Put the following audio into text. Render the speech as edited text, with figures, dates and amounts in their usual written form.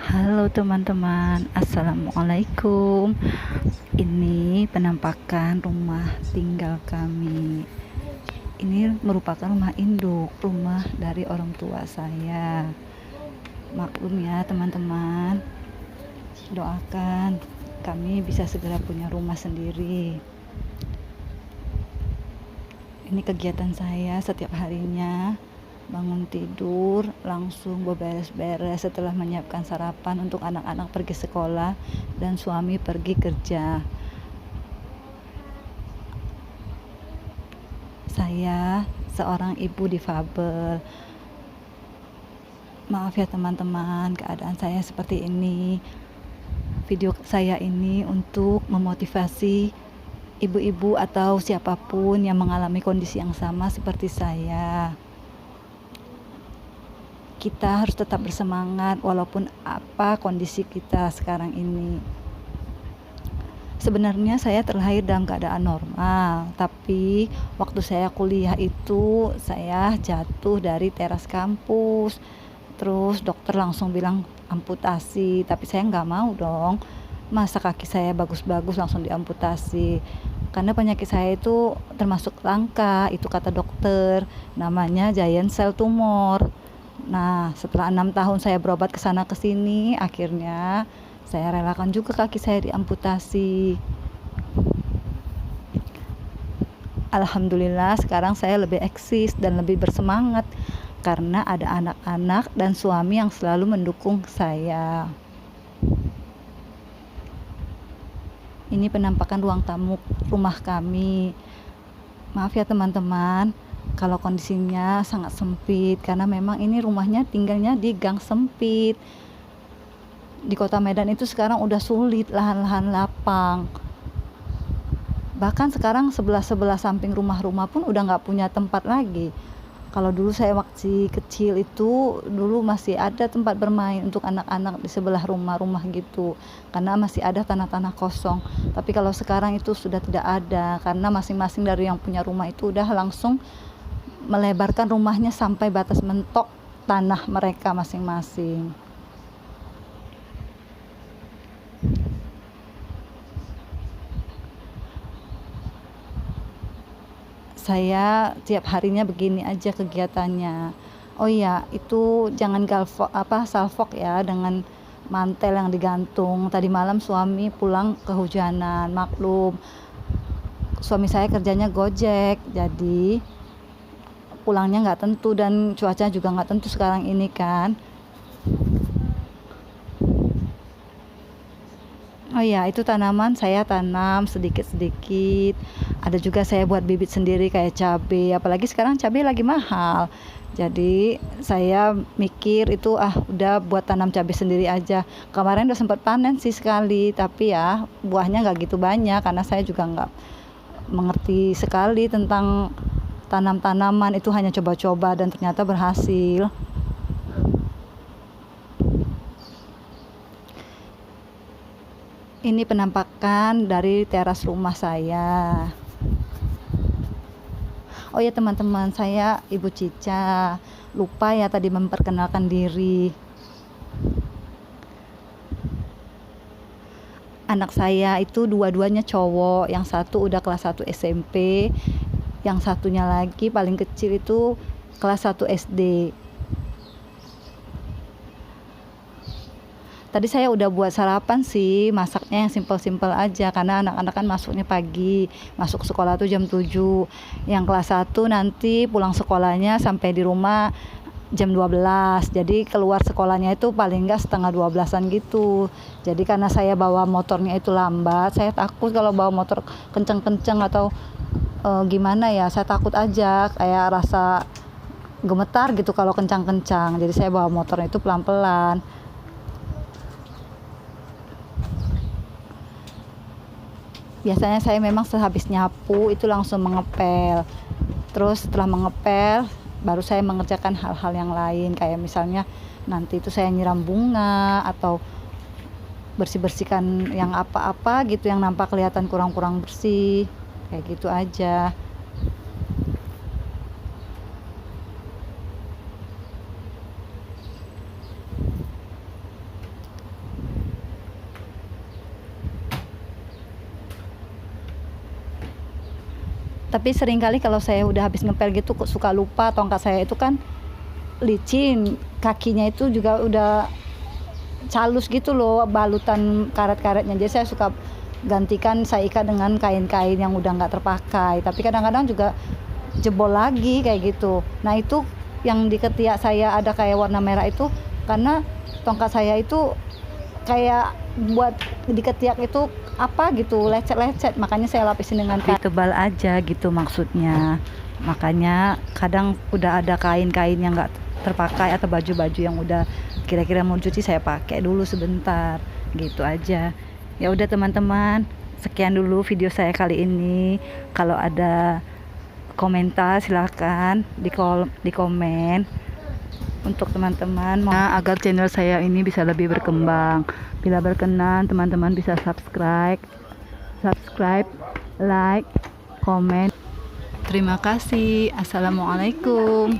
Halo teman-teman, assalamualaikum. Ini penampakan rumah tinggal kami. Ini merupakan rumah induk, rumah dari orang tua saya. Maklum ya teman-teman, doakan kami bisa segera punya rumah sendiri. Ini kegiatan saya setiap harinya. Bangun tidur, langsung beberes-beres setelah menyiapkan sarapan untuk anak-anak pergi sekolah dan suami pergi kerja. Saya seorang ibu difabel. Maaf ya teman-teman, keadaan saya seperti ini. Video saya ini untuk memotivasi ibu-ibu atau siapapun yang mengalami kondisi yang sama seperti saya. Kita harus tetap bersemangat walaupun apa kondisi kita sekarang ini. Sebenarnya saya terlahir dalam keadaan normal, tapi waktu saya kuliah itu saya jatuh dari teras kampus. Terus dokter langsung bilang amputasi, tapi saya nggak mau dong. Masa kaki saya bagus-bagus langsung diamputasi? Karena penyakit saya itu termasuk langka, itu kata dokter, namanya giant cell tumor. Nah, setelah 6 tahun saya berobat ke sana ke sini, akhirnya saya relakan juga kaki saya diamputasi. Alhamdulillah sekarang saya lebih eksis dan lebih bersemangat karena ada anak-anak dan suami yang selalu mendukung saya. Ini penampakan ruang tamu rumah kami. Maaf ya teman-teman, kalau kondisinya sangat sempit karena memang ini rumahnya tinggalnya di gang sempit. Di kota Medan itu sekarang udah sulit lahan-lahan lapang. Bahkan sekarang sebelah-sebelah samping rumah-rumah pun udah nggak punya tempat lagi. Kalau dulu saya waktu kecil itu dulu masih ada tempat bermain untuk anak-anak di sebelah rumah-rumah gitu, karena masih ada tanah-tanah kosong. Tapi kalau sekarang itu sudah tidak ada karena masing-masing dari yang punya rumah itu udah langsung melebarkan rumahnya sampai batas mentok tanah mereka masing-masing. Saya tiap harinya begini aja kegiatannya. Oh iya, itu jangan salfok ya dengan mantel yang digantung. Tadi malam suami pulang kehujanan, maklum. Suami saya kerjanya Gojek, jadi pulangnya nggak tentu dan cuaca juga nggak tentu sekarang ini kan. Oh iya, itu tanaman saya tanam sedikit-sedikit. Ada juga saya buat bibit sendiri kayak cabai, apalagi sekarang cabai lagi mahal. Jadi saya mikir itu udah buat tanam cabai sendiri aja. Kemarin udah sempat panen sih sekali, tapi ya buahnya nggak gitu banyak karena saya juga nggak mengerti sekali tentang tanam-tanaman, itu hanya coba-coba dan ternyata berhasil. Ini penampakan dari teras rumah saya. Oh ya teman-teman, saya Ibu Cica. Lupa ya tadi memperkenalkan diri. Anak saya itu dua-duanya cowok. Yang satu udah kelas 1 SMP, yang satunya lagi paling kecil itu kelas 1 SD. Tadi saya udah buat sarapan sih, masaknya yang simpel-simpel aja karena anak-anak kan masuknya pagi, masuk sekolah tuh jam 7. Yang kelas 1 nanti pulang sekolahnya sampai di rumah jam 12. Jadi keluar sekolahnya itu paling enggak setengah 12-an gitu. Jadi karena saya bawa motornya itu lambat, saya takut kalau bawa motor kenceng-kenceng atau gimana ya, saya takut aja kayak rasa gemetar gitu kalau kencang-kencang. Jadi saya bawa motornya itu pelan-pelan. Biasanya saya memang sehabis nyapu itu langsung mengepel. Terus setelah mengepel baru saya mengerjakan hal-hal yang lain, kayak misalnya nanti itu saya nyiram bunga atau bersih-bersihkan yang apa-apa gitu yang nampak kelihatan kurang-kurang bersih. Kayak gitu aja. Tapi seringkali kalau saya udah habis ngepel gitu suka lupa, tongkat saya itu kan licin, kakinya itu juga udah calus gitu loh balutan karet-karetnya. Jadi saya suka gantikan, saya ikat dengan kain-kain yang udah nggak terpakai. Tapi kadang-kadang juga jebol lagi kayak gitu. Nah itu yang di ketiak saya ada kayak warna merah itu karena tongkat saya itu kayak buat di ketiak itu apa gitu lecet-lecet, makanya saya lapisin dengan kain tebal aja gitu maksudnya. Makanya kadang udah ada kain-kain yang nggak terpakai atau baju-baju yang udah kira-kira mau cuci saya pakai dulu sebentar gitu aja. Ya udah teman-teman, sekian dulu video saya kali ini. Kalau ada komentar silahkan di komen untuk teman-teman agar channel saya ini bisa lebih berkembang. Bila berkenan teman-teman bisa subscribe, like, komen. Terima kasih. Assalamualaikum.